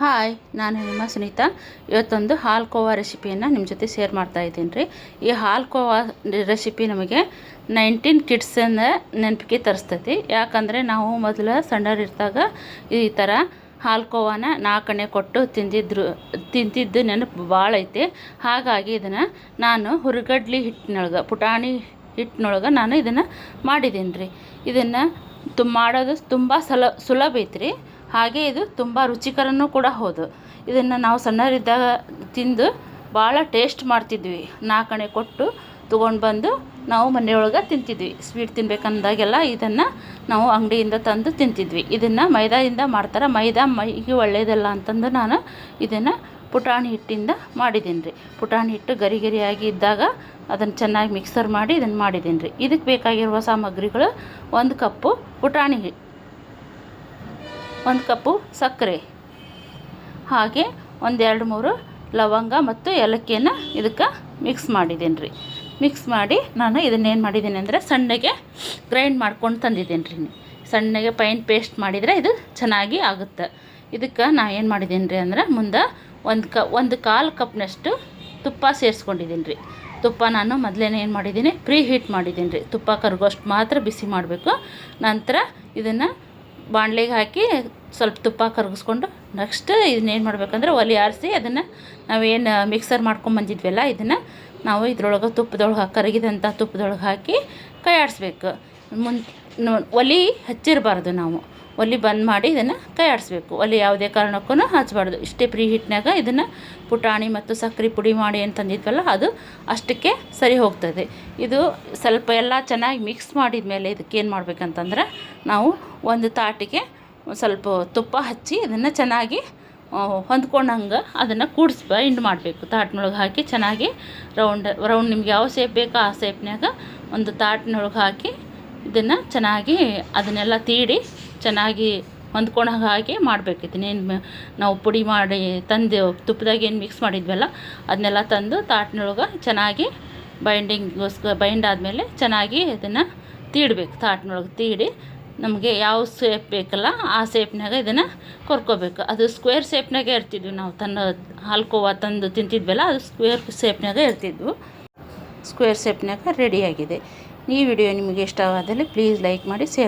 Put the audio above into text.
Hi, ನಾನು ನಿಮ್ಮ ಸುನೀತಾ. ಇವತ್ತೊಂದು ಹಾಲು ಕೋವಾ ರೆಸಿಪಿಯನ್ನು ನಿಮ್ಮ ಜೊತೆ ಶೇರ್ ಮಾಡ್ತಾ ಇದ್ದೀನಿ ರೀ. ಈ ಹಾಲು ಕೋವಾ ರೆಸಿಪಿ ನಮಗೆ 19 ಕಿಡ್ಸನ್ನು ನೆನಪಿಗೆ ತರಿಸ್ತೈತಿ. ಯಾಕಂದರೆ ನಾವು ಮೊದಲು ಸಣ್ಣರಿದ್ದಾಗ ಈ ಥರ ಹಾಲು ಕೋವಾನ 4 ಆಣೆ ಕೊಟ್ಟು ತಿಂತಿದ್ದು ನೆನಪು ಭಾಳ ಐತೆ. ಹಾಗಾಗಿ ಇದನ್ನು ನಾನು ಹುರ್ಗಡ್ಲಿ ಹಿಟ್ಟಿನೊಳಗೆ, ಪುಟಾಣಿ ಹಿಟ್ಟಿನೊಳಗೆ ನಾನು ಇದನ್ನು ಮಾಡಿದ್ದೀನಿ ರೀ. ಇದನ್ನು ಮಾಡೋದು ತುಂಬ ಸುಲಭ ಐತ್ರಿ. ಹಾಗೆ ಇದು ತುಂಬ ರುಚಿಕರನೂ ಕೂಡ ಹೌದು. ಇದನ್ನು ನಾವು ಸಣ್ಣವರಿದ್ದಾಗ ತಿಂದು ಭಾಳ ಟೇಸ್ಟ್ ಮಾಡ್ತಿದ್ವಿ. 4 ಆಣೆ ಕೊಟ್ಟು ತೊಗೊಂಡು ಬಂದು ನಾವು ಮನೆಯೊಳಗೆ ತಿಂತಿದ್ವಿ. ಸ್ವೀಟ್ ತಿನ್ಬೇಕಂದಾಗೆಲ್ಲ ಇದನ್ನು ನಾವು ಅಂಗಡಿಯಿಂದ ತಂದು ತಿಂತಿದ್ವಿ. ಇದನ್ನು ಮೈದಾದಿಂದ ಮಾಡ್ತಾರೆ. ಮೈದಾ ಮೈಗೆ ಒಳ್ಳೆಯದಲ್ಲ ಅಂತಂದು ನಾನು ಇದನ್ನು ಪುಟಾಣಿ ಹಿಟ್ಟಿಂದ ಮಾಡಿದ್ದೀನಿ ರೀ. ಪುಟಾಣಿ ಹಿಟ್ಟು ಗರಿ ಗರಿಯಾಗಿ ಇದ್ದಾಗ ಅದನ್ನು ಚೆನ್ನಾಗಿ ಮಿಕ್ಸರ್ ಮಾಡಿ ಇದನ್ನು ಮಾಡಿದ್ದೀನಿ ರೀ. ಇದಕ್ಕೆ ಬೇಕಾಗಿರುವ ಸಾಮಗ್ರಿಗಳು: 1 ಕಪ್ಪು ಪುಟಾಣಿ ಹಿಟ್ಟು, 1 ಕಪ್ಪು ಸಕ್ಕರೆ, ಹಾಗೆ 1-2-3 ಲವಂಗ ಮತ್ತು ಏಲಕ್ಕಿಯನ್ನು ಇದಕ್ಕೆ ಮಿಕ್ಸ್ ಮಾಡಿದ್ದೀನಿ ರೀ. ಮಿಕ್ಸ್ ಮಾಡಿ ನಾನು ಇದನ್ನೇನು ಮಾಡಿದ್ದೀನಿ ಅಂದರೆ ಸಣ್ಣಗೆ ಗ್ರೈಂಡ್ ಮಾಡ್ಕೊಂಡು ತಂದಿದ್ದೀನಿ ರೀ. ಸಣ್ಣಗೆ ಫೈನ್ ಪೇಸ್ಟ್ ಮಾಡಿದರೆ ಇದು ಚೆನ್ನಾಗಿ ಆಗುತ್ತೆ. ಇದಕ್ಕೆ ನಾನು ಏನು ಮಾಡಿದ್ದೀನಿ ರೀ ಅಂದರೆ ಮುಂದೆ 1/4 ಕಪ್ನಷ್ಟು ತುಪ್ಪ ಸೇರಿಸ್ಕೊಂಡಿದ್ದೀನಿ ರೀ. ತುಪ್ಪ ನಾನು ಮೊದಲೇ ಏನು ಮಾಡಿದ್ದೀನಿ, ಪ್ರೀ ಹೀಟ್ ಮಾಡಿದ್ದೀನಿ ರೀ. ತುಪ್ಪ ಕರಗೋಷ್ಟು ಮಾತ್ರ ಬಿಸಿ ಮಾಡಬೇಕು. ನಂತರ ಇದನ್ನು ಬಾಣಲೆಗೆ ಹಾಕಿ ಸ್ವಲ್ಪ ತುಪ್ಪ ಕರಗಿಸ್ಕೊಂಡು ನೆಕ್ಸ್ಟ್ ಇದನ್ನೇನು ಮಾಡಬೇಕಂದ್ರೆ ಒಲೆ ಆರಿಸಿ ಅದನ್ನು ನಾವೇನು ಮಿಕ್ಸರ್ ಮಾಡ್ಕೊಂಬಂದಿದ್ವಲ್ಲ ಇದನ್ನು ನಾವು ಇದ್ರೊಳಗೆ ತುಪ್ಪದೊಳಗೆ ಕರಗಿದಂಥ ತುಪ್ಪದೊಳಗೆ ಹಾಕಿ ಕೈ ಆಡಿಸ್ಬೇಕು. ಒಲೆ ಹಚ್ಚಿರಬಾರ್ದು. ನಾವು ಒಲೆ ಬಂದ್ ಮಾಡಿ ಇದನ್ನು ಕೈ ಆಡಿಸ್ಬೇಕು. ಒಲೆ ಯಾವುದೇ ಕಾರಣಕ್ಕೂ ಹಚ್ಚಬಾರ್ದು. ಇಷ್ಟೇ ಪ್ರೀ ಹೀಟ್ನಾಗ ಇದನ್ನು ಪುಟಾಣಿ ಮತ್ತು ಸಕ್ಕರೆ ಪುಡಿ ಮಾಡಿ ಏನು ತಂದಿದ್ವಲ್ಲ ಅದು ಅಷ್ಟಕ್ಕೆ ಸರಿ ಹೋಗ್ತದೆ. ಇದು ಸ್ವಲ್ಪ ಎಲ್ಲ ಚೆನ್ನಾಗಿ ಮಿಕ್ಸ್ ಮಾಡಿದ ಮೇಲೆ ಇದಕ್ಕೇನು ಮಾಡ್ಬೇಕಂತಂದ್ರೆ ನಾವು ಒಂದು ತಾಟಿಗೆ ಸ್ವಲ್ಪ ತುಪ್ಪ ಹಚ್ಚಿ ಇದನ್ನು ಚೆನ್ನಾಗಿ ಹೊಂದ್ಕೊಂಡಂಗೆ ಅದನ್ನು ಬೈಂಡ್ ಮಾಡಬೇಕು. ತಾಟಿನೊಳಗೆ ಹಾಕಿ ಚೆನ್ನಾಗಿ ರೌಂಡ್ ನಿಮ್ಗೆ ಯಾವ ಶೇಪ್ ಬೇಕೋ ಆ ಶೇಪ್ನಾಗ ಒಂದು ತಾಟಿನೊಳಗೆ ಹಾಕಿ ಇದನ್ನು ಚೆನ್ನಾಗಿ ಅದನ್ನೆಲ್ಲ ತೀಡಿ ಚೆನ್ನಾಗಿ ಹೊಂದ್ಕೊಂಡಂಗೆ ಹಾಕಿ ಮಾಡಬೇಕು. ಇದನ್ನೇನು ನಾವು ಪುಡಿ ಮಾಡಿ ತಂದು ತುಪ್ಪದಾಗ ಏನು ಮಿಕ್ಸ್ ಮಾಡಿದ್ವಲ್ಲ ಅದನ್ನೆಲ್ಲ ತಂದು ತಾಟಿನೊಳಗೆ ಚೆನ್ನಾಗಿ ಬೈಂಡ್ ಆದಮೇಲೆ ಚೆನ್ನಾಗಿ ಇದನ್ನು ತೀಡಬೇಕು. ತಾಟಿನೊಳಗೆ ತೀಡಿ ನಮಗೆ ಯಾವ ಶೇಪ್ ಬೇಕಲ್ಲ ಆ ಶೇಪ್ನಾಗ ಇದನ್ನು ಕೊರ್ಕೋಬೇಕು. ಅದು ಸ್ಕ್ವೇರ್ ಶೇಪ್ನಾಗೆ ಇರ್ತಿದ್ವಿ. ನಾವು ಹಾಲು ಕೋವಾ ತಂದು ತಿಂತಿದ್ವಲ್ಲ ಅದು ಸ್ಕ್ವೇರ್ ಶೇಪ್ನಾಗ ಇರ್ತಿದ್ವು. ಸ್ಕ್ವೇರ್ ಶೇಪ್ನಾಗ ರೆಡಿಯಾಗಿದೆ. ಈ ವಿಡಿಯೋ ನಿಮಗೆ ಇಷ್ಟವಾದಲ್ಲಿ ಪ್ಲೀಸ್ ಲೈಕ್ ಮಾಡಿ, ಶೇರ್